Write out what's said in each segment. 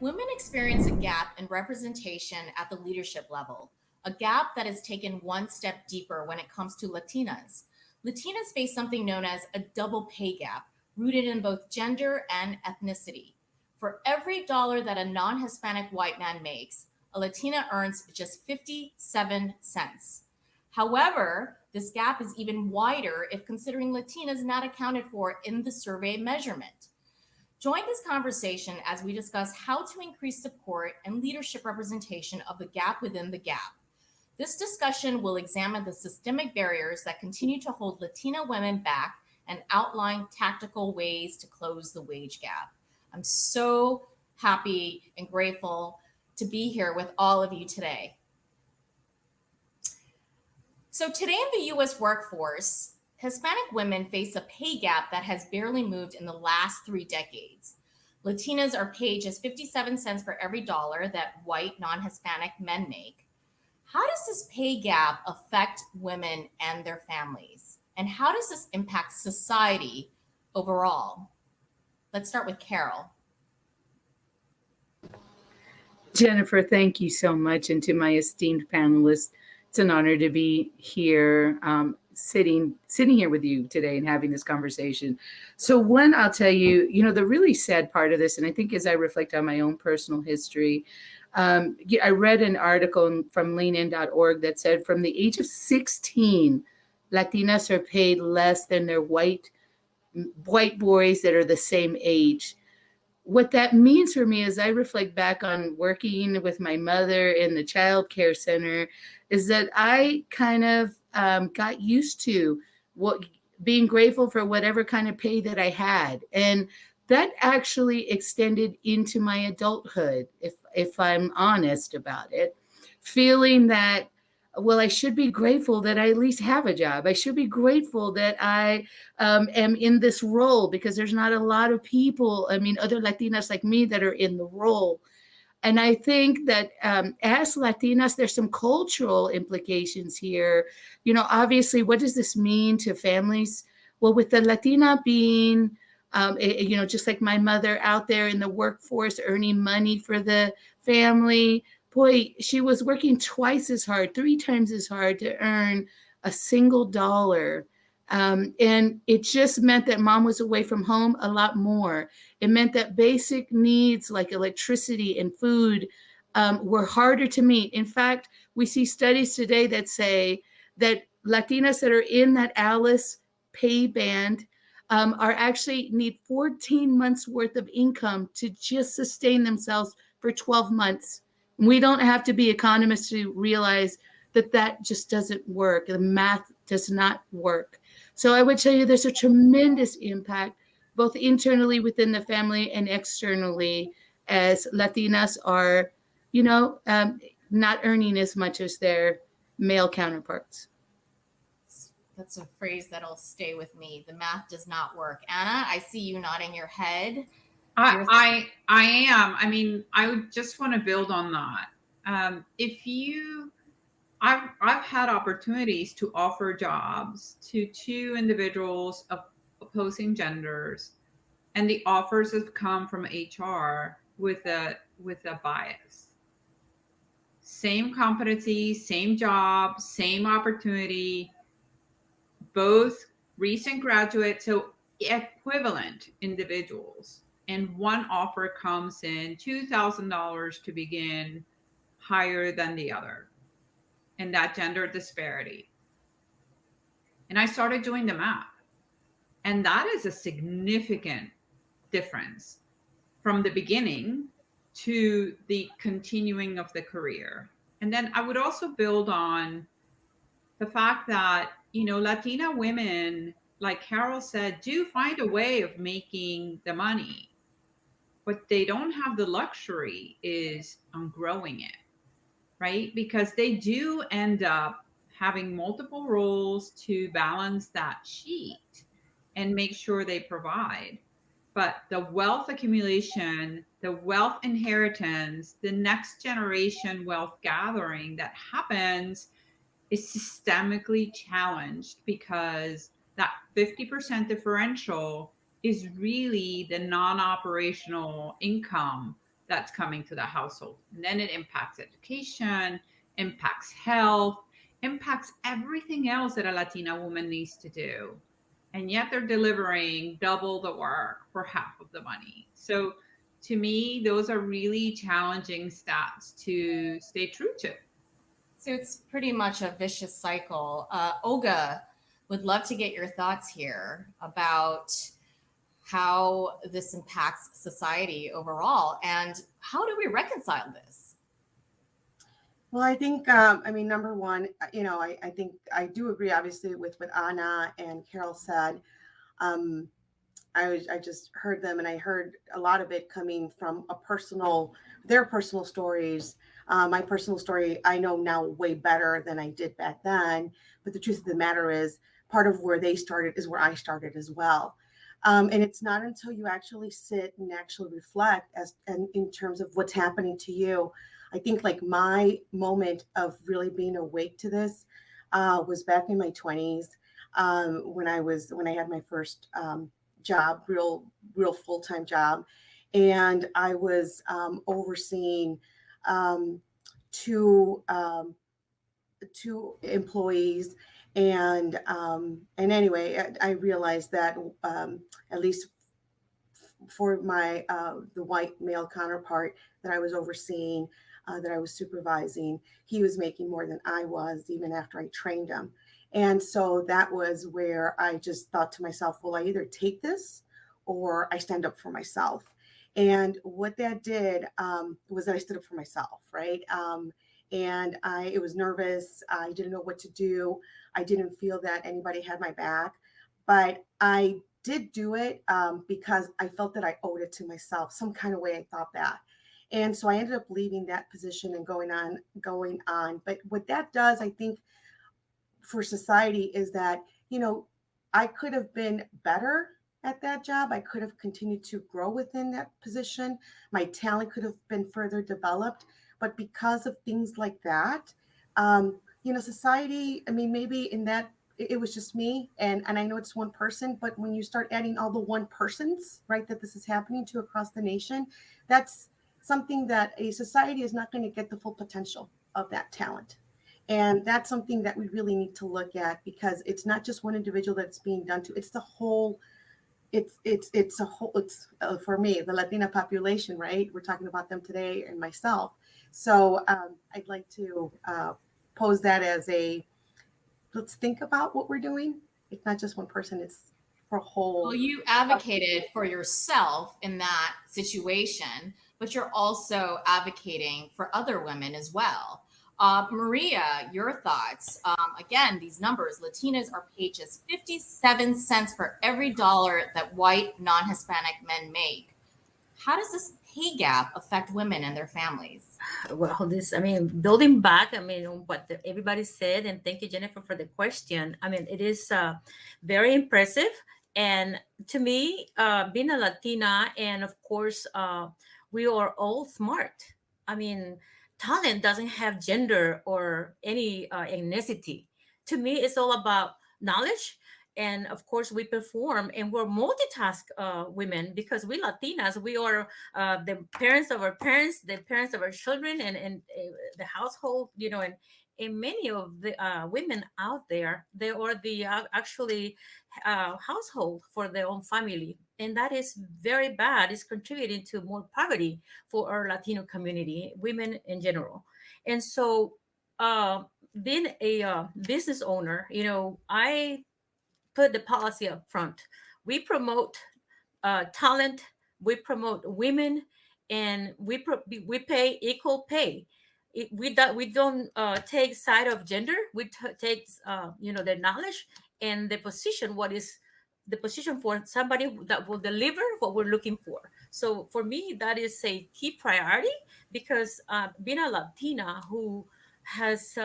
Women experience a gap in representation at the leadership level, a gap that is taken one step deeper when it comes to Latinas. Latinas face something known as a double pay gap, rooted in both gender and ethnicity. For every dollar that a non Hispanic white man makes, a Latina earns just 57 cents. However, this gap is even wider if considering Latinas not accounted for in the survey measurement. Join this conversation as we discuss how to increase support and leadership representation of the gap within the gap. This discussion will examine the systemic barriers that continue to hold Latina women back and outline tactical ways to close the wage gap. I'm so happy and grateful to be here with all of you today. So, today in the US workforce, Hispanic women face a pay gap that has barely moved in the last 3 decades. Latinas are paid just 57 cents for every dollar that white non Hispanic men make. How does this pay gap affect women and their families? And how does this impact society overall? Let's start with Carol. Jennifer, thank you so much. And to my esteemed panelists, it's an honor to be here, sitting here with you today and having this conversation. So one, I'll tell you, the really sad part of this, and I think as I reflect on my own personal history, I read an article from leanin.org that said from the age of 16, Latinas are paid less than their white boys that are the same age. What that means for me as I reflect back on working with my mother in the child care center is that I kind of got used to being grateful for whatever kind of pay that I had. And that actually extended into my adulthood, if I'm honest about it, feeling that, well, I should be grateful that I at least have a job. I should be grateful that I am in this role because there's not a lot of people, other Latinas like me that are in the role. And I think that as Latinas, there's some cultural implications here. Obviously, what does this mean to families? Well, with the Latina being, just like my mother out there in the workforce earning money for the family, boy, she was working twice as hard, 3 times as hard to earn a single dollar. And it just meant that mom was away from home a lot more. It meant that basic needs like electricity and food were harder to meet. In fact, we see studies today that say that Latinas that are in that Alice pay band are actually need 14 months worth of income to just sustain themselves for 12 months. We don't have to be economists to realize that just doesn't work. The math does not work. So I would tell you there's a tremendous impact, both internally within the family and externally, as Latinas are, not earning as much as their male counterparts. That's a phrase that'll stay with me. The math does not work. Anna, I see you nodding your head. I am. I would just want to build on that. I've had opportunities to offer jobs to 2 individuals of opposing genders, and the offers have come from HR with a bias. Same competency, same job, same opportunity, both recent graduates, so equivalent individuals. And one offer comes in $2,000 to begin, higher than the other, and that gender disparity. And I started doing the math, and that is a significant difference from the beginning to the continuing of the career. And then I would also build on the fact that, Latina women, like Carol said, do find a way of making the money. What they don't have the luxury is on growing it, right? Because they do end up having multiple roles to balance that sheet and make sure they provide. But the wealth accumulation, the wealth inheritance, the next generation wealth gathering that happens is systemically challenged because that 50% differential is really the non-operational income that's coming to the household. And then it impacts education, impacts health, impacts everything else that a Latina woman needs to do. And yet they're delivering double the work for half of the money. So to me, those are really challenging stats to stay true to. So it's pretty much a vicious cycle. Olga, would love to get your thoughts here about how this impacts society overall and how do we reconcile this? Well, I think, I mean, number one, I think I do agree, obviously, with what Anna and Carol said. Um, I just heard them, and I heard a lot of it coming from their personal stories. My personal story, I know now way better than I did back then. But the truth of the matter is, part of where they started is where I started as well. And it's not until you actually sit and actually reflect and in terms of what's happening to you. I think like my moment of really being awake to this was back in my 20s, when I had my first job, real full-time job, and I was overseeing um, two two employees, and anyway, I realized that at least for my the white male counterpart that I was overseeing, that I was supervising, he was making more than I was even after I trained him. And so that was where I just thought to myself, well, I either take this or I stand up for myself. And what that did was that I stood up for myself, right? And it was nervous. I didn't know what to do. I didn't feel that anybody had my back, but I did do it because I felt that I owed it to myself. Some kind of way I thought that. And so I ended up leaving that position and going on. But what that does, I think, for society is that, I could have been better at that job. I could have continued to grow within that position. My talent could have been further developed. But because of things like that, society, I mean, maybe in that it was just me, and I know it's one person, but when you start adding all the one persons, right, that this is happening to across the nation, that's something that a society is not going to get the full potential of that talent. And that's something that we really need to look at, because it's not just one individual that's being done to, it's the whole, it's a whole, it's for me, the Latina population, right? We're talking about them today, and myself. So I'd like to pose that as let's think about what we're doing. It's not just one person, it's for a whole. Well, you advocated for yourself in that situation, but you're also advocating for other women as well. Maria, your thoughts. Again, these numbers, Latinas are paid just 57 cents for every dollar that white non Hispanic men make. How does this pay gap affect women and their families? Well, I mean, building back, I mean, on what everybody said, and thank you, Jennifer, for the question. I mean, it is very impressive. And to me, being a Latina, and of course, we are all smart. I mean, talent doesn't have gender or any ethnicity. To me, it's all about knowledge. And of course, we perform, and we're multitask women, because we Latinas, we are the parents of our parents, the parents of our children, and the household, and many of the women out there, they are the actually household for their own family. And that is very bad. It's contributing to more poverty for our Latino community, women in general. And so, being a business owner, I put the policy up front. We promote talent, we promote women, and we pay equal pay. We don't take side of gender. We take the knowledge and the position. What is the position for somebody that will deliver what we're looking for? So for me, that is a key priority, because being a Latina who has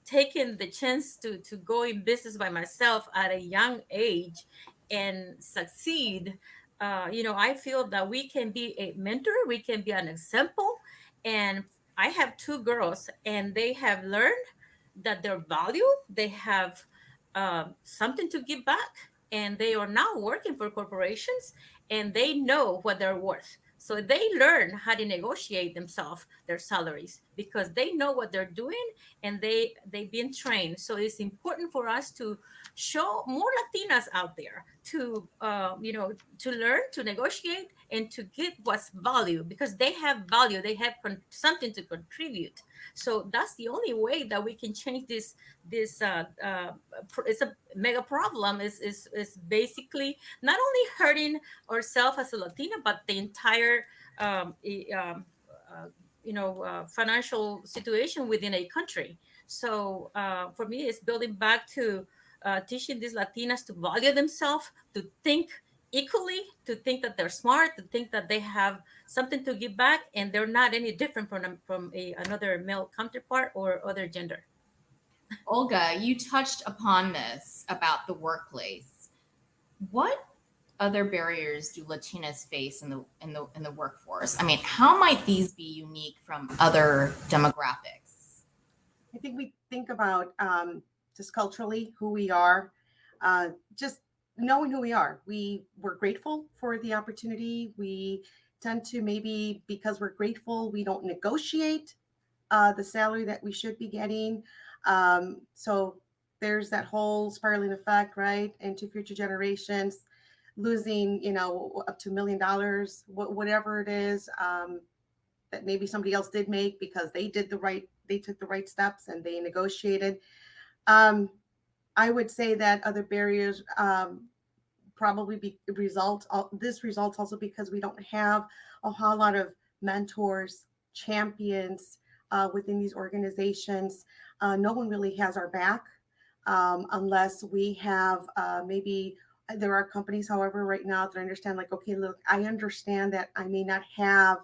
taken the chance to go in business by myself at a young age and succeed, I feel that we can be a mentor, we can be an example. And I have two girls, and they have learned that their value, they have something to give back, and they are now working for corporations, and they know what they're worth. So they learn how to negotiate themselves their salaries because they know what they're doing, and they've been trained. So it's important for us to show more Latinas out there to to learn to negotiate and to get what's value, because they have value, they have something to contribute. So that's the only way that we can change this it's a mega problem. Is basically not only hurting ourselves as a Latina, but the entire financial situation within a country. So for me, it's building back to teaching these Latinas to value themselves, to think equally, to think that they're smart, to think that they have something to give back, and they're not any different from another male counterpart or other gender. Olga, you touched upon this about the workplace. What other barriers do Latinas face in the workforce? I mean, how might these be unique from other demographics? I think we think about just culturally who we are, just knowing who we are. We're grateful for the opportunity. We tend to, maybe because we're grateful, we don't negotiate the salary that we should be getting. So there's that whole spiraling effect, right, into future generations, losing, up to $1 million, whatever it is, that maybe somebody else did make because they took the right steps and they negotiated. Um, I would say that other barriers probably this results also because we don't have a whole lot of mentors, champions within these organizations. No one really has our back unless we have maybe. There are companies, however, right now that understand, like, okay, look, I understand that I may not have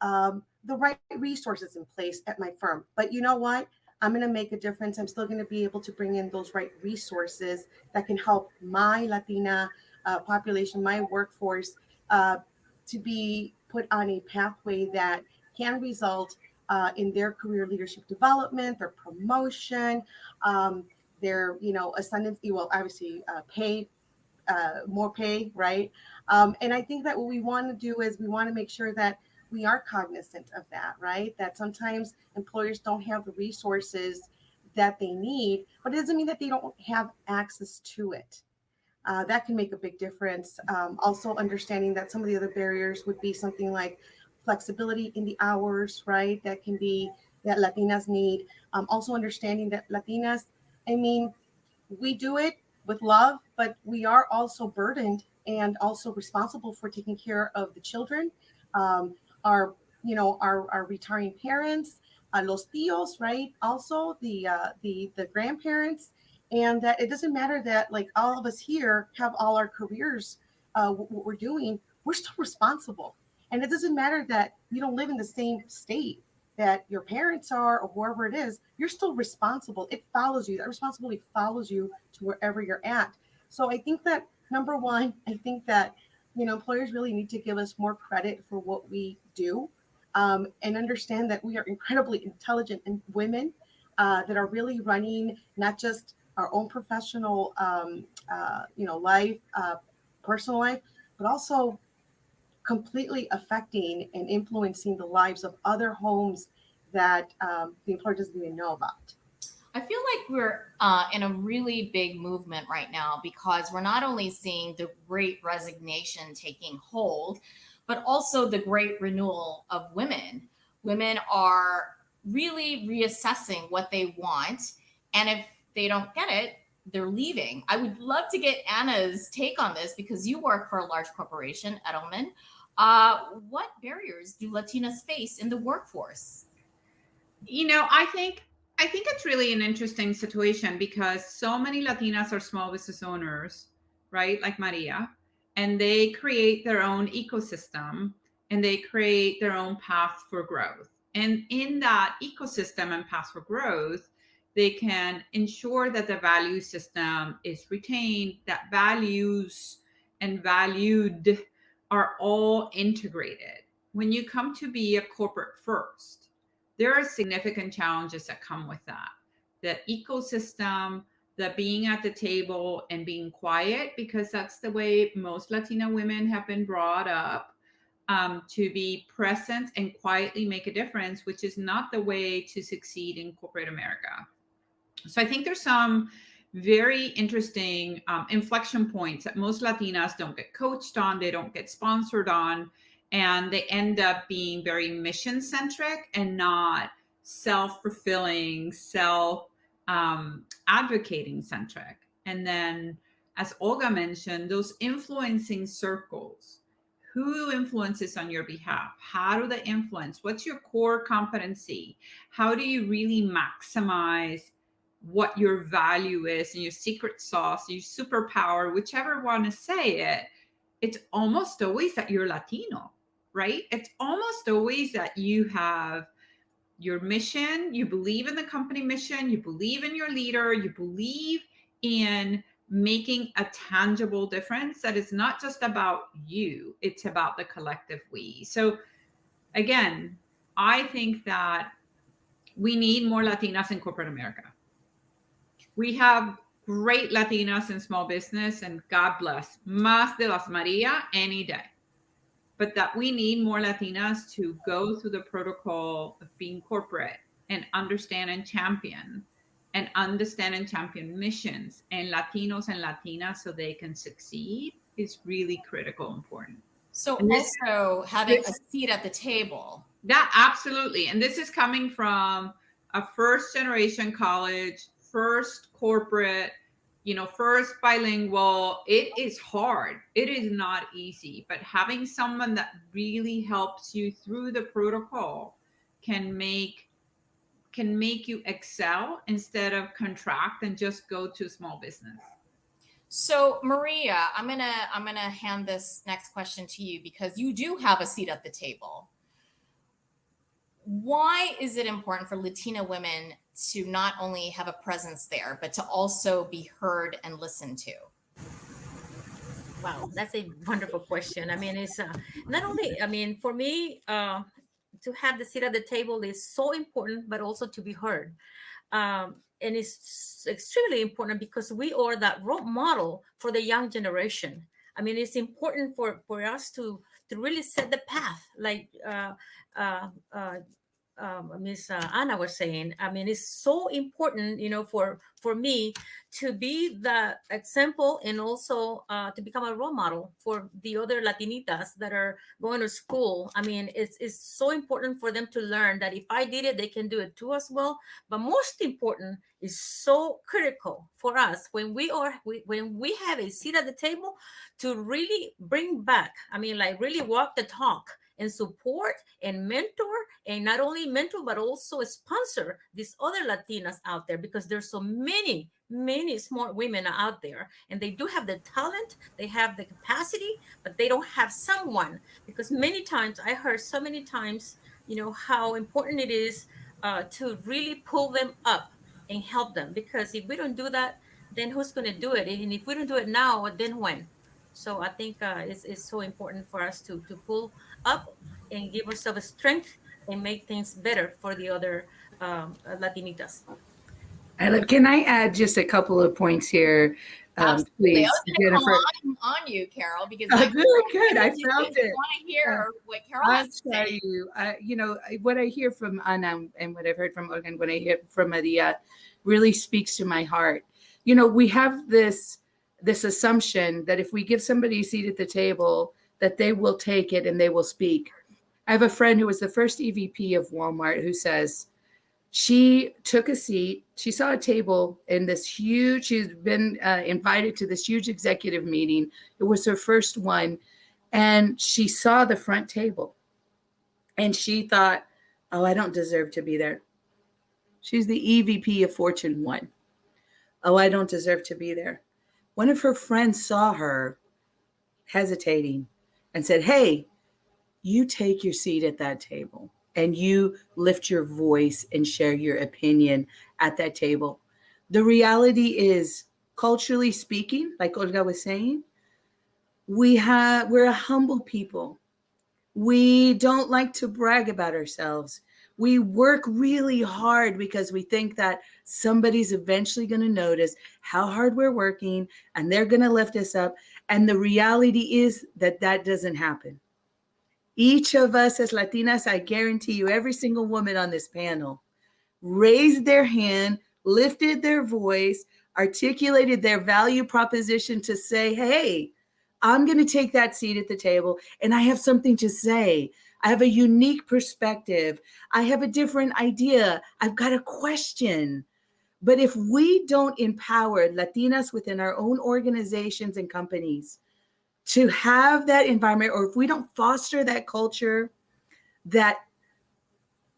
the right resources in place at my firm, but you know what? I'm going to make a difference. I'm still going to be able to bring in those right resources that can help my Latina population, my workforce, uh, to be put on a pathway that can result in their career leadership development, their promotion, their ascendancy. Well, obviously, more pay, right? And I think that what we want to do is we want to make sure that we are cognizant of that, right? That sometimes employers don't have the resources that they need, but it doesn't mean that they don't have access to it. That can make a big difference. Also, understanding that some of the other barriers would be something like flexibility in the hours, right? That Latinas need. Also, understanding that Latinas, I mean, we do it with love, but we are also burdened and also responsible for taking care of the children, um, our our retiring parents, los tíos, right? Also the grandparents, and that it doesn't matter that, like, all of us here have all our careers, what we're doing, we're still responsible, and it doesn't matter that you don't live in the same state that your parents are or whoever it is. You're still responsible. It follows you. That responsibility follows you to wherever you're at. So I think that, number one, I think that employers really need to give us more credit for what we do, and understand that we are incredibly intelligent and women that are really running not just our own professional life, personal life, but also completely affecting and influencing the lives of other homes that the employer doesn't even know about. I feel like we're in a really big movement right now because we're not only seeing the great resignation taking hold, but also the great renewal of women. Women are really reassessing what they want. And if they don't get it, they're leaving. I would love to get Anna's take on this because you work for a large corporation, Edelman. What barriers do Latinas face in the workforce? I think it's really an interesting situation because so many Latinas are small business owners, right? Like Maria, and they create their own ecosystem and they create their own path for growth. And in that ecosystem and path for growth, they can ensure that the value system is retained, that values and valued are all integrated. When you come to be a corporate first, there are significant challenges that come with that. The ecosystem, the being at the table and being quiet, because that's the way most Latina women have been brought up. to be present and quietly make a difference, which is not the way to succeed in corporate America. So I think there's some very interesting inflection points that most Latinas don't get coached on, they don't get sponsored on, and they end up being very mission centric and not self-fulfilling, advocating centric. And then, as Olga mentioned, those influencing circles. Who influences on your behalf? How do they influence? What's your core competency? How do you really maximize what your value is and your secret sauce, your superpower, whichever one to say it? It's almost always that you're Latino, right? It's almost always that you have your mission, you believe in the company mission, you believe in your leader, you believe in making a tangible difference that is not just about you, it's about the collective we. So again, I think that we need more Latinas in corporate America. We have great Latinas in small business, and God bless, más de las Maria any day. But that we need more Latinas to go through the protocol of being corporate and understand and champion missions and Latinos and Latinas so they can succeed is really critical, important. So also having a seat at the table. That absolutely. And this is coming from a first generation college, first corporate, first bilingual. It is hard. It is not easy, but having someone that really helps you through the protocol can make you excel instead of contract and just go to small business. So Maria, I'm gonna hand this next question to you because you do have a seat at the table. Why is it important for Latina women to not only have a presence there, but to also be heard and listened to? Wow, that's a wonderful question. I mean, it's not only, I mean, for me, to have the seat at the table is so important, but also to be heard. And it's extremely important because we are that role model for the young generation. I mean, it's important for us to really set the path, like Miss Anna was saying. I mean, it's so important, for me to be the example and also to become a role model for the other Latinitas that are going to school. I mean, it's so important for them to learn that if I did it, they can do it too as well. But most important is so critical for us when we have a seat at the table to really bring back. I mean, like really walk the talk and support and mentor, and not only mentor, but also sponsor these other Latinas out there, because there's so many smart women out there, and they do have the talent, they have the capacity, but they don't have someone. Because many times I heard so many times, how important it is to really pull them up and help them. Because if we don't do that, then who's going to do it? And if we don't do it now, then when? So I think it's so important for us to pull up and give ourselves strength and make things better for the other Latinitas. Can I add just a couple of points here, please, I was Jennifer? On you, Carol, because good. I felt it. I want to hear what Carol has to say. What I hear from Ana and what I've heard from Olga and what I hear from Maria really speaks to my heart. We have this assumption that if we give somebody a seat at the table, that they will take it and they will speak. I have a friend who was the first EVP of Walmart who says she took a seat. She saw a table in this huge, she's been invited to this huge executive meeting. It was her first one. And she saw the front table and she thought, oh, I don't deserve to be there. She's the EVP of Fortune 1. Oh, I don't deserve to be there. One of her friends saw her hesitating and said, hey, you take your seat at that table and you lift your voice and share your opinion at that table. The reality is, culturally speaking, like Olga was saying, we're a humble people. We don't like to brag about ourselves. We work really hard because we think that somebody's eventually going to notice how hard we're working and they're going to lift us up. And the reality is that doesn't happen. Each of us as Latinas, I guarantee you, every single woman on this panel raised their hand, lifted their voice, articulated their value proposition to say, hey, I'm going to take that seat at the table and I have something to say. I have a unique perspective. I have a different idea. I've got a question. But if we don't empower Latinas within our own organizations and companies to have that environment, or if we don't foster that culture that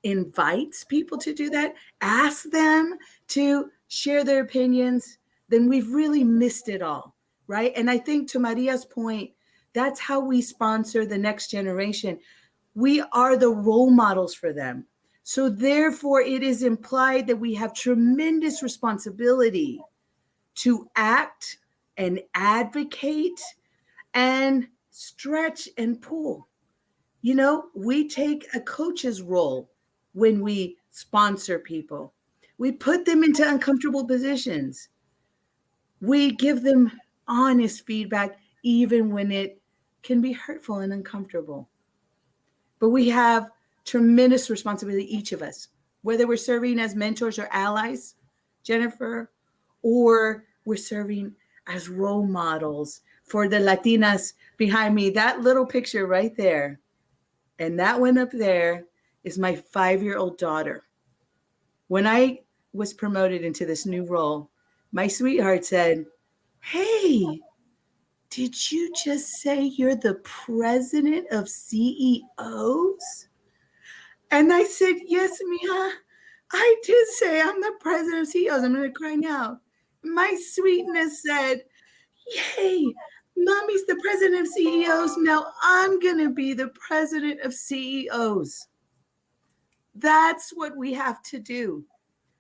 invites people to do that, ask them to share their opinions, then we've really missed it all, right? And I think to Maria's point, that's how we sponsor the next generation. We are the role models for them. So therefore, it is implied that we have tremendous responsibility to act and advocate and stretch and pull. You know, we take a coach's role when we sponsor people. We put them into uncomfortable positions. We give them honest feedback, even when it can be hurtful and uncomfortable. But we have tremendous responsibility, each of us, whether we're serving as mentors or allies, Jennifer, or we're serving as role models for the Latinas behind me. That little picture right there, and that one up there is my 5-year-old daughter. When I was promoted into this new role, my sweetheart said, hey, did you just say you're the president of CEOs? And I said, yes, Mija, I did say I'm the president of CEOs. I'm going to cry now. My sweetness said, yay, mommy's the president of CEOs. Now I'm going to be the president of CEOs. That's what we have to do.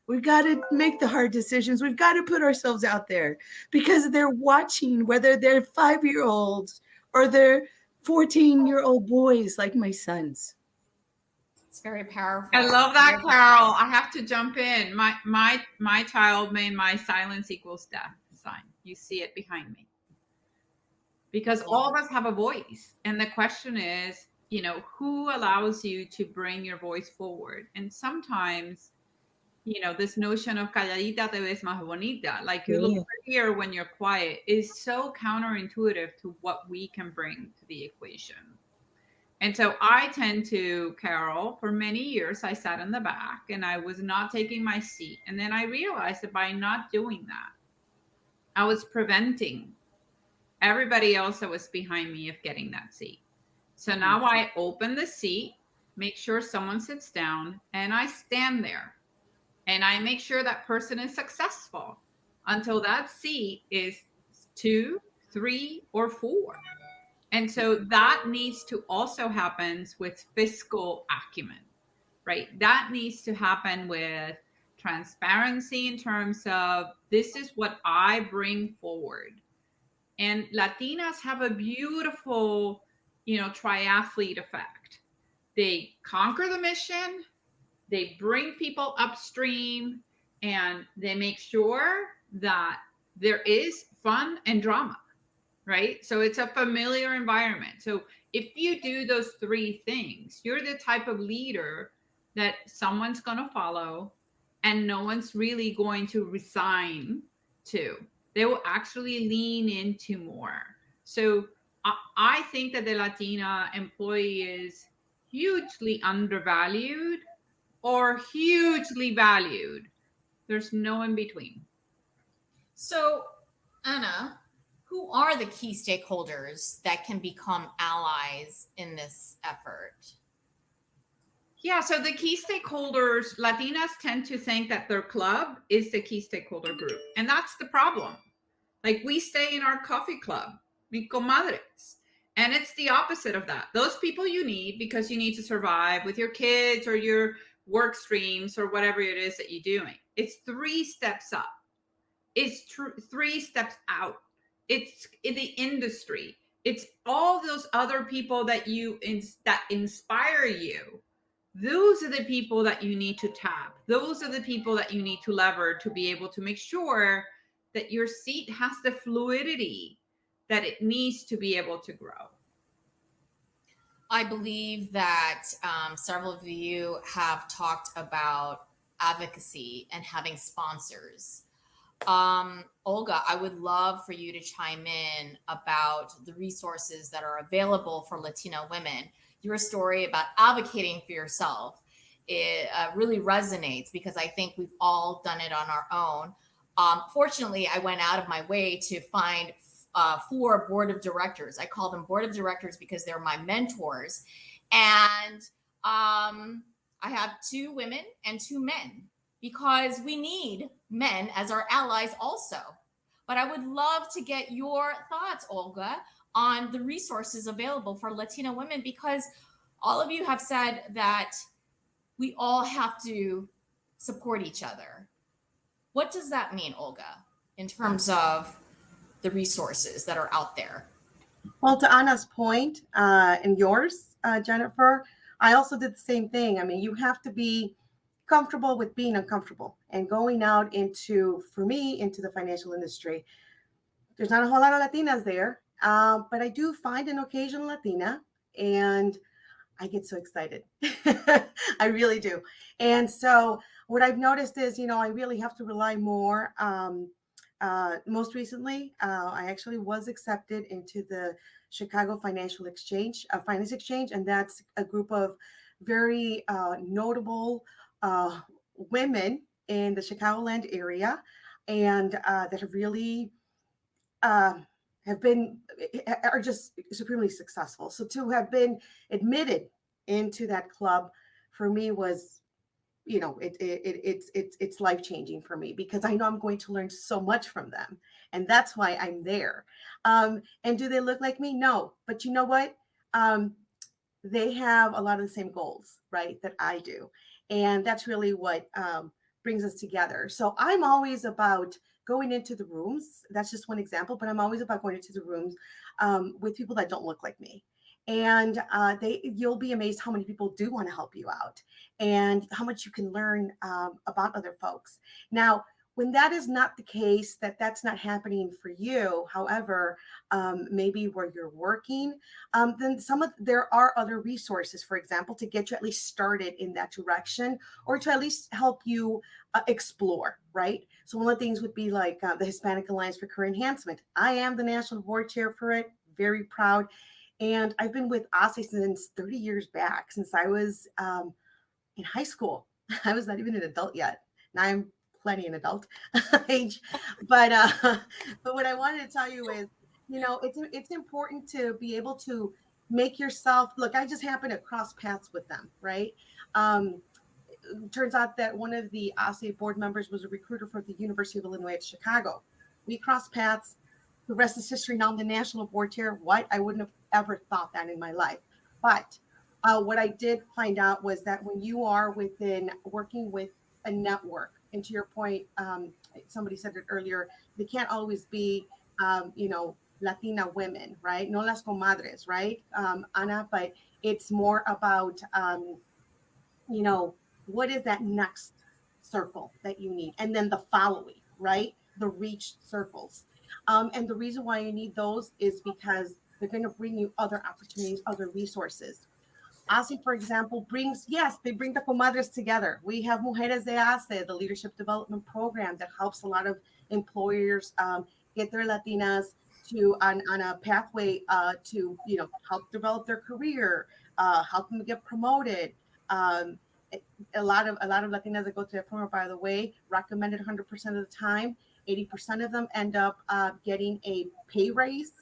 We've got to make the hard decisions. We've got to put ourselves out there because they're watching, whether they're 5-year-olds or they're 14-year-old boys like my sons. It's very powerful. I love that, Carol. I have to jump in. My child made my silence equals death sign. You see it behind me. Because all of us have a voice. And the question is, you know, who allows you to bring your voice forward? And sometimes, you know, this notion of calladita te ves más bonita, like you look prettier when you're quiet, is so counterintuitive to what we can bring to the equation. And so I tend to, Carol, for many years, I sat in the back and I was not taking my seat. And then I realized that by not doing that, I was preventing everybody else that was behind me of getting that seat. So now I open the seat, make sure someone sits down, and I stand there. And I make sure that person is successful until that seat is 2, 3, or 4. And so that needs to also happen with fiscal acumen, right? That needs to happen with transparency in terms of this is what I bring forward. And Latinas have a beautiful, you know, triathlete effect. They conquer the mission, they bring people upstream, and they make sure that there is fun and drama. Right? So it's a familiar environment. So if you do those 3 things, you're the type of leader that someone's going to follow and no one's really going to resign to. They will actually lean into more. So I think that the Latina employee is hugely undervalued or hugely valued. There's no in between. So, Anna, who are the key stakeholders that can become allies in this effort? Yeah, so the key stakeholders, Latinas tend to think that their club is the key stakeholder group. And that's the problem. Like we stay in our coffee club, mi comadres. And it's the opposite of that. Those people you need because you need to survive with your kids or your work streams or whatever it is that you're doing. It's 3 steps up. It's 3 steps out. It's in the industry. It's all those other people that that inspire you. Those are the people that you need to tap. Those are the people that you need to lever to be able to make sure that your seat has the fluidity that it needs to be able to grow. I believe that several of you have talked about advocacy and having sponsors. Olga, I would love for you to chime in about the resources that are available for Latino women. Your story about advocating for yourself, it really resonates because I think we've all done it on our own. Fortunately, I went out of my way to find 4 board of directors. I call them board of directors because they're my mentors. And I have 2 women and 2 men because we need men as our allies also. But I would love to get your thoughts, Olga, on the resources available for Latino women because all of you have said that we all have to support each other. What does that mean, Olga, in terms of the resources that are out there? Well, to Anna's point and yours, Jennifer, I also did the same thing. I mean, you have to be comfortable with being uncomfortable and going out into, for me, into the financial industry. There's not a whole lot of Latinas there, but I do find an occasional Latina, and I get so excited. I really do. And so what I've noticed is, I really have to rely more. Most recently, I actually was accepted into the Chicago Finance Exchange, and that's a group of very notable women in the Chicagoland area, and that have really uh, have been are just supremely successful. So to have been admitted into that club for me was, it's life changing for me because I know I'm going to learn so much from them, and that's why I'm there. And do they look like me? No, but you know what? They have a lot of the same goals, right, that I do, and that's really what brings us together. So I'm always about going into the rooms. That's just one example, but I'm always about going into the rooms with people that don't look like me. And you'll be amazed how many people do want to help you out and how much you can learn about other folks. Now, when that is not the case, that's not happening for you, however, maybe where you're working, then there are other resources, for example, to get you at least started in that direction or to at least help you explore, right? So one of the things would be like the Hispanic Alliance for Career Enhancement. I am the national board chair for it, very proud. And I've been with ASE since 30 years back, since I was in high school. I was not even an adult yet. Now I'm plenty an adult age. But but what I wanted to tell you is, it's important to be able to make yourself look. I just happened to cross paths with them, right? Turns out that one of the ASE board members was a recruiter for the University of Illinois at Chicago. We crossed paths. The rest is history. Now I'm the national board chair. What? I wouldn't have ever thought that in my life. But what I did find out was that when you are working with a network, and to your point, somebody said it earlier, they can't always be, Latina women, right? No las comadres, right, Ana? But it's more about, what is that next circle that you need? And then the following, right? The reach circles. And the reason why you need those is because they're going to bring you other opportunities, other resources. ASE, for example, they bring the comadres together. We have Mujeres de ASE, the leadership development program that helps a lot of employers get their Latinas on a pathway to, help develop their career, help them get promoted. A lot of Latinas that go to that program, by the way, recommended 100% of the time. 80% of them end up getting a pay raise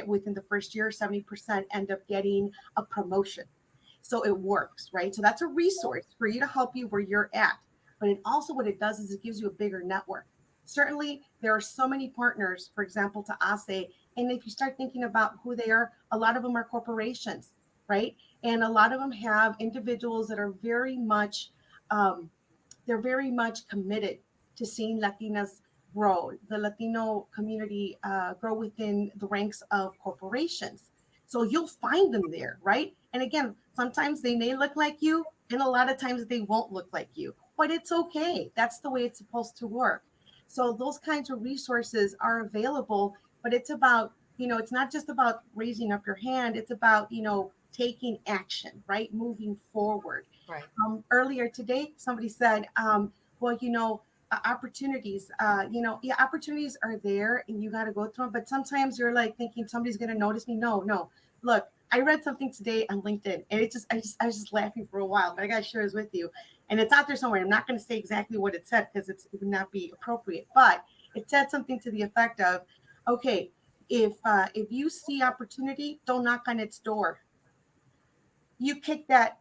within the first year. 70% end up getting a promotion. So it works, right? So that's a resource for you to help you where you're at. But what it does is it gives you a bigger network. Certainly, there are so many partners, for example, to ASE. And if you start thinking about who they are, a lot of them are corporations, right? And a lot of them have individuals that are very much committed to seeing Latinas grow, the Latino community grow within the ranks of corporations. So you'll find them there, right? And again, sometimes they may look like you, and a lot of times they won't look like you, but it's okay. That's the way it's supposed to work. So those kinds of resources are available, but it's about it's not just about raising up your hand. It's about, taking action, right? Moving forward. Right. Earlier today, somebody said, well, opportunities, yeah, opportunities are there and you got to go through them. But sometimes you're like thinking somebody's going to notice me. No, no. Look, I read something today on LinkedIn and I was just laughing for a while, but I got to share this with you. And it's out there somewhere. I'm not going to say exactly what it said because it would not be appropriate, but it said something to the effect of, okay, if you see opportunity, don't knock on its door. You kick that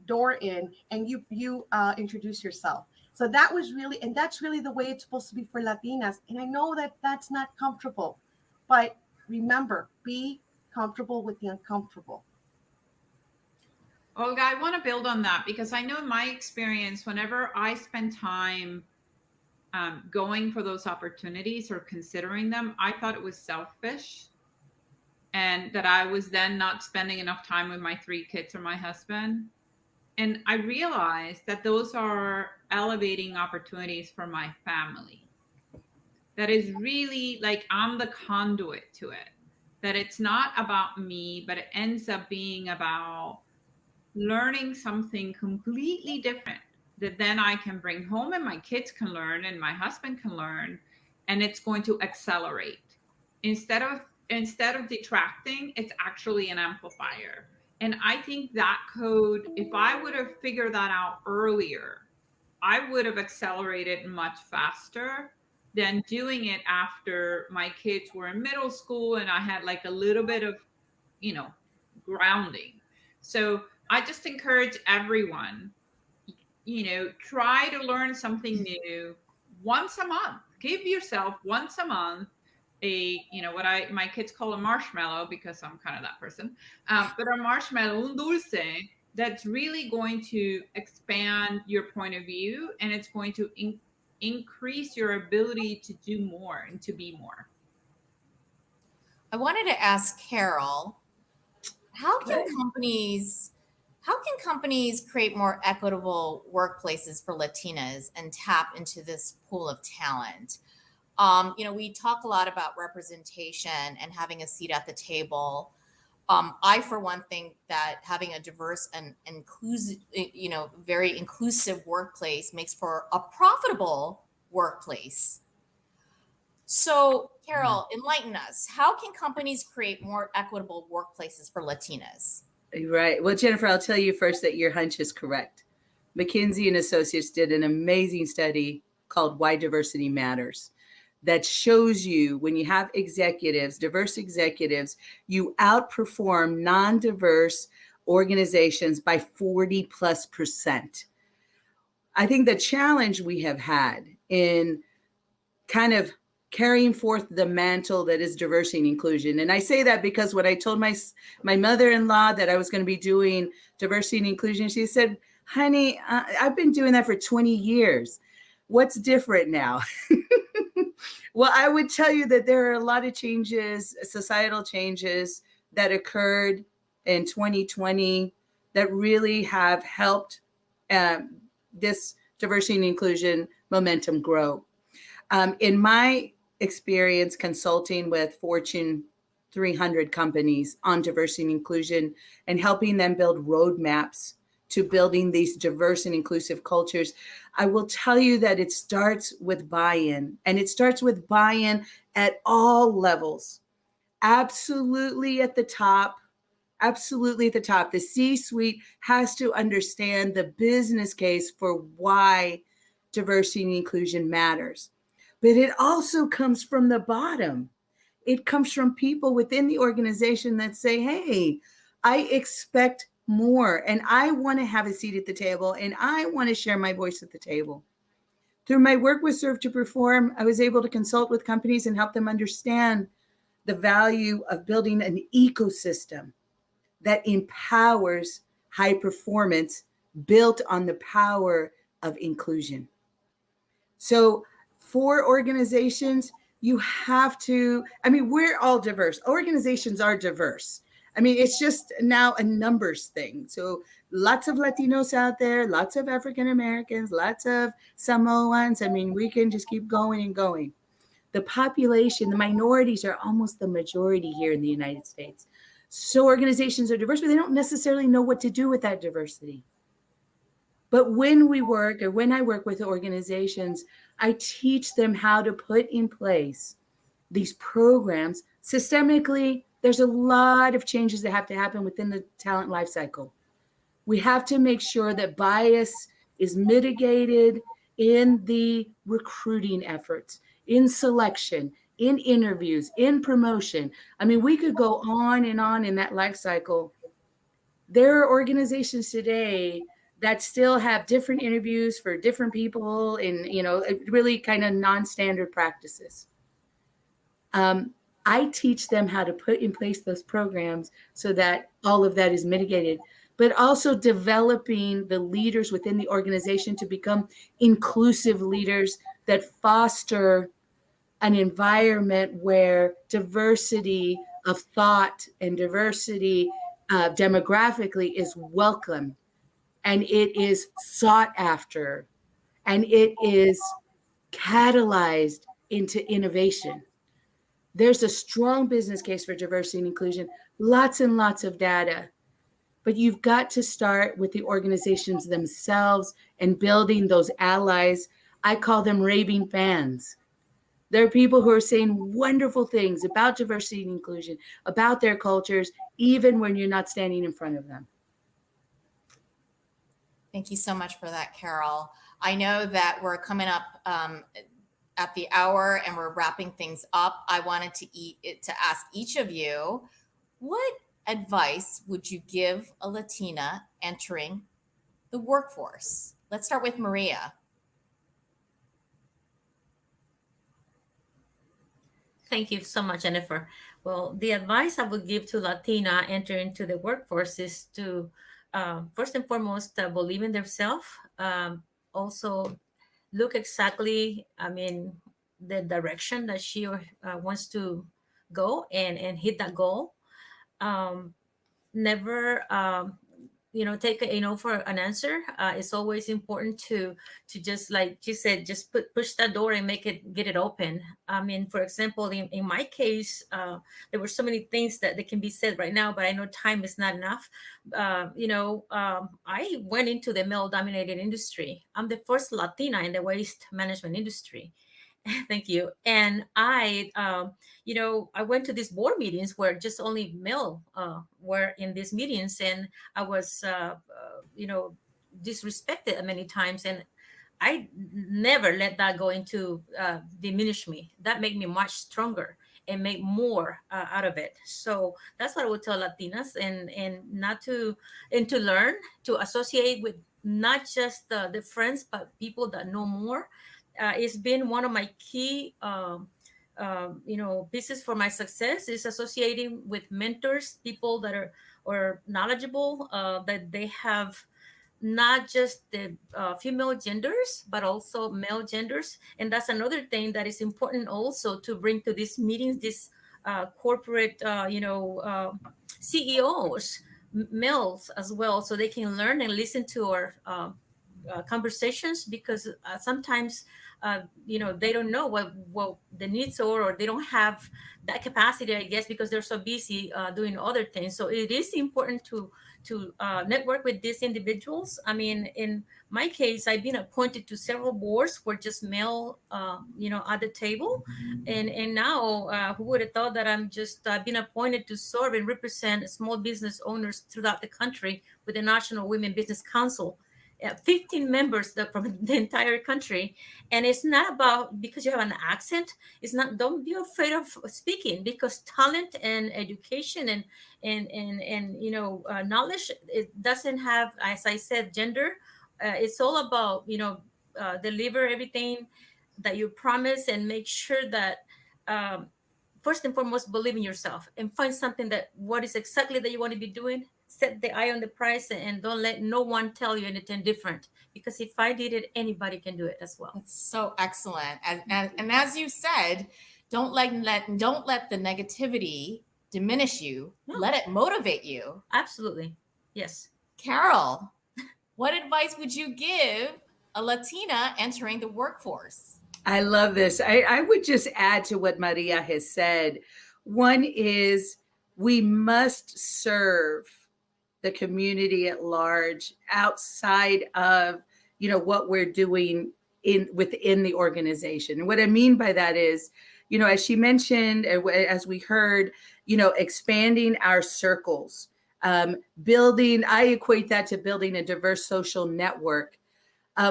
door in, and you introduce yourself. So that was really, and that's really the way it's supposed to be for Latinas. And I know that that's not comfortable, but remember, be comfortable with the uncomfortable. Olga, I want to build on that because I know in my experience, whenever I spend time going for those opportunities or considering them, I thought it was selfish and that I was then not spending enough time with my 3 kids or my husband. And I realized that those are elevating opportunities for my family. That is really like I'm the conduit to it. That it's not about me, but it ends up being about learning something completely different that then I can bring home and my kids can learn and my husband can learn, and it's going to accelerate. Instead of detracting, it's actually an amplifier. And I think that code, if I would have figured that out earlier, I would have accelerated much faster than doing it after my kids were in middle school and I had like a little bit of, grounding. So I just encourage everyone, try to learn something new once a month. Give yourself once a month what my kids call a marshmallow because I'm kind of that person, but a marshmallow, un dulce, that's really going to expand your point of view, and it's going to increase your ability to do more and to be more. I wanted to ask Carol, how can companies create more equitable workplaces for Latinas and tap into this pool of talent? We talk a lot about representation and having a seat at the table. I, for one, think that having a diverse and inclusive, very inclusive workplace makes for a profitable workplace. So, Carol, enlighten us. How can companies create more equitable workplaces for Latinas? Right. Well, Jennifer, I'll tell you first that your hunch is correct. McKinsey and Associates did an amazing study called Why Diversity Matters that shows you when you have executives, diverse executives, you outperform non-diverse organizations by 40+%. I think the challenge we have had in kind of carrying forth the mantle that is diversity and inclusion. And I say that because when I told my mother-in-law that I was going to be doing diversity and inclusion, she said, honey, I've been doing that for 20 years. What's different now? Well, I would tell you that there are a lot of changes, societal changes that occurred in 2020 that really have helped this diversity and inclusion momentum grow. In my experience consulting with Fortune 300 companies on diversity and inclusion and helping them build roadmaps to building these diverse and inclusive cultures, I will tell you that it starts with buy-in, and it starts with buy-in at all levels. Absolutely at the top. Absolutely at the top. The C-suite has to understand the business case for why diversity and inclusion matters. But it also comes from the bottom. It comes from people within the organization that say, hey, I expect more, and I want to have a seat at the table, and I want to share my voice at the table. Through my work with Serve to Perform, I was able to consult with companies and help them understand the value of building an ecosystem that empowers high performance built on the power of inclusion. So for organizations, you have to, we're all diverse. Organizations are diverse. It's just now a numbers thing. So lots of Latinos out there, lots of African Americans, lots of Samoans. We can just keep going and going. The population, the minorities are almost the majority here in the United States. So organizations are diverse, but they don't necessarily know what to do with that diversity. But when we work, or when I work with organizations, I teach them how to put in place these programs systemically. There's a lot of changes that have to happen within the talent life cycle. We have to make sure that bias is mitigated in the recruiting efforts, in selection, in interviews, in promotion. I mean, we could go on in that life cycle. There are organizations today that still have different interviews for different people in, really kind of non-standard practices. I teach them how to put in place those programs so that all of that is mitigated, but also developing the leaders within the organization to become inclusive leaders that foster an environment where diversity of thought and diversity demographically is welcome, and it is sought after, and it is catalyzed into innovation. There's a strong business case for diversity and inclusion, lots and lots of data, but you've got to start with the organizations themselves and building those allies. I call them raving fans. There are people who are saying wonderful things about diversity and inclusion, about their cultures, even when you're not standing in front of them. Thank you so much for that, Carol. I know that we're coming up at the hour and we're wrapping things up. I wanted to ask each of you, what advice would you give a Latina entering the workforce? Let's start with Maria. Thank you so much, Jennifer. Well, the advice I would give to Latina entering into the workforce is to, first and foremost, believe in themselves. Also, look exactly, the direction that she wants to go and hit that goal. Never, take a no for an answer. It's always important to just, like you said, just push that door and get it open. For example, in my case, there were so many things that can be said right now, but I know time is not enough. I went into the male dominated industry. I'm the first Latina in the waste management industry. Thank you. And I went to these board meetings where just only male were in these meetings, and I was, disrespected many times. And I never let that go into diminish me. That made me much stronger and make more out of it. So that's what I would tell Latinas, and not to and to learn to associate with not just the friends, but people that know more. It's been one of my key pieces for my success, is associating with mentors, people that are or knowledgeable, that they have not just the female genders, but also male genders. And that's another thing that is important also to bring to these meetings, this corporate CEOs, males as well, so they can learn and listen to our conversations, because sometimes they don't know what the needs are, or they don't have that capacity, I guess, because they're so busy doing other things. So it is important to network with these individuals. In my case, I've been appointed to several boards where just male at the table, and now who would have thought that I'm just been appointed to serve and represent small business owners throughout the country with the National Women Business Council. 15 members from the entire country. And it's not about because you have an accent. It's not, don't be afraid of speaking, because talent and education and knowledge, it doesn't have, as I said, gender. It's all about deliver everything that you promise, and make sure that first and foremost, believe in yourself and find something that what is exactly that you want to be doing. Set the eye on the prize, and don't let no one tell you anything different, because if I did it, anybody can do it as well. That's so excellent. And as you said, don't let the negativity diminish you. No. Let it motivate you. Absolutely. Yes. Carol, what advice would you give a Latina entering the workforce? I love this. I would just add to what Maria has said. One is we must serve the community at large outside of what we're doing within the organization. And what I mean by that is, as she mentioned, as we heard, expanding our circles, building. I equate that to building a diverse social network.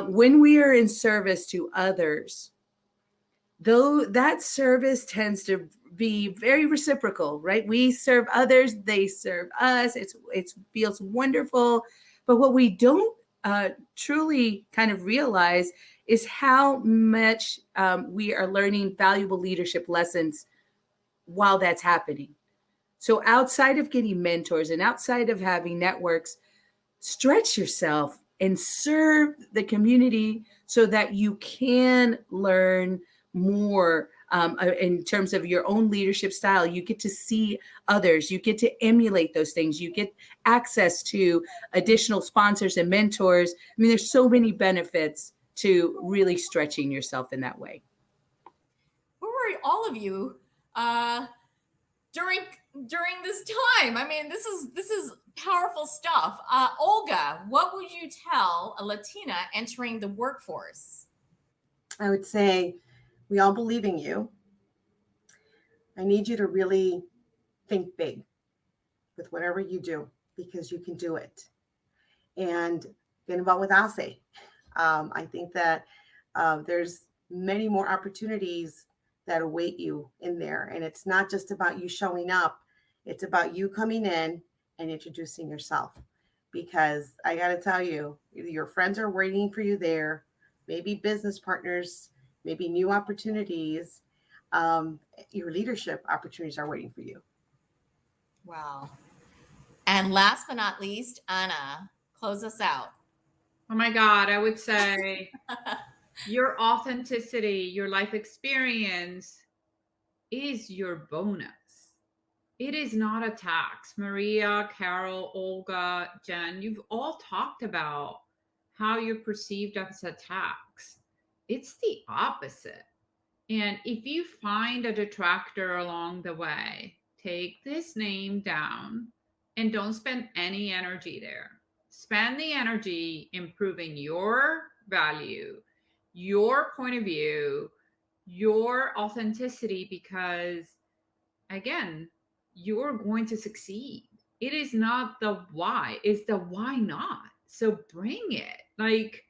When we are in service to others, though that service tends to be very reciprocal, right? We serve others, they serve us. It feels wonderful. But what we don't truly kind of realize is how much we are learning valuable leadership lessons while that's happening. So outside of getting mentors and outside of having networks, stretch yourself and serve the community so that you can learn more in terms of your own leadership style. You get to see others, you get to emulate those things, you get access to additional sponsors and mentors. I mean, there's so many benefits to really stretching yourself in that way. Where were all of you during this time? I mean, this is powerful stuff. Olga, what would you tell a Latina entering the workforce? I would say, we all believe in you. I need you to really think big with whatever you do, because you can do it. And get involved with ASE. I think that there's many more opportunities that await you in there. And it's not just about you showing up. It's about you coming in and introducing yourself. Because I got to tell you, your friends are waiting for you there, maybe business partners, maybe new opportunities, your leadership opportunities are waiting for you. Wow. And last but not least, Anna, close us out. Oh my God, I would say your authenticity, your life experience is your bonus. It is not a tax. Maria, Carol, Olga, Jen, you've all talked about how you're perceived as a tax. It's the opposite. And if you find a detractor along the way, take this name down and don't spend any energy there. Spend the energy improving your value, your point of view, your authenticity, because again, you're going to succeed. It is not the why, it's the why not. So bring it. Like,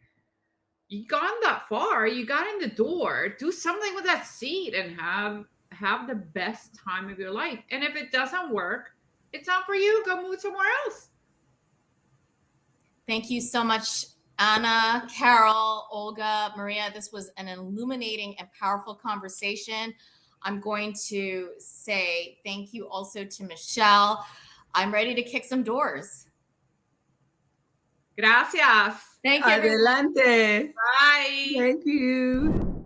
you gone that far, you got in the door, do something with that seat and have the best time of your life. And if it doesn't work, it's not for you. Go move somewhere else. Thank you so much, Anna, Carol, Olga, Maria. This was an illuminating and powerful conversation. I'm going to say thank you also to Michelle. I'm ready to kick some doors. Gracias. Thank you, everyone. Adelante. Bye. Thank you.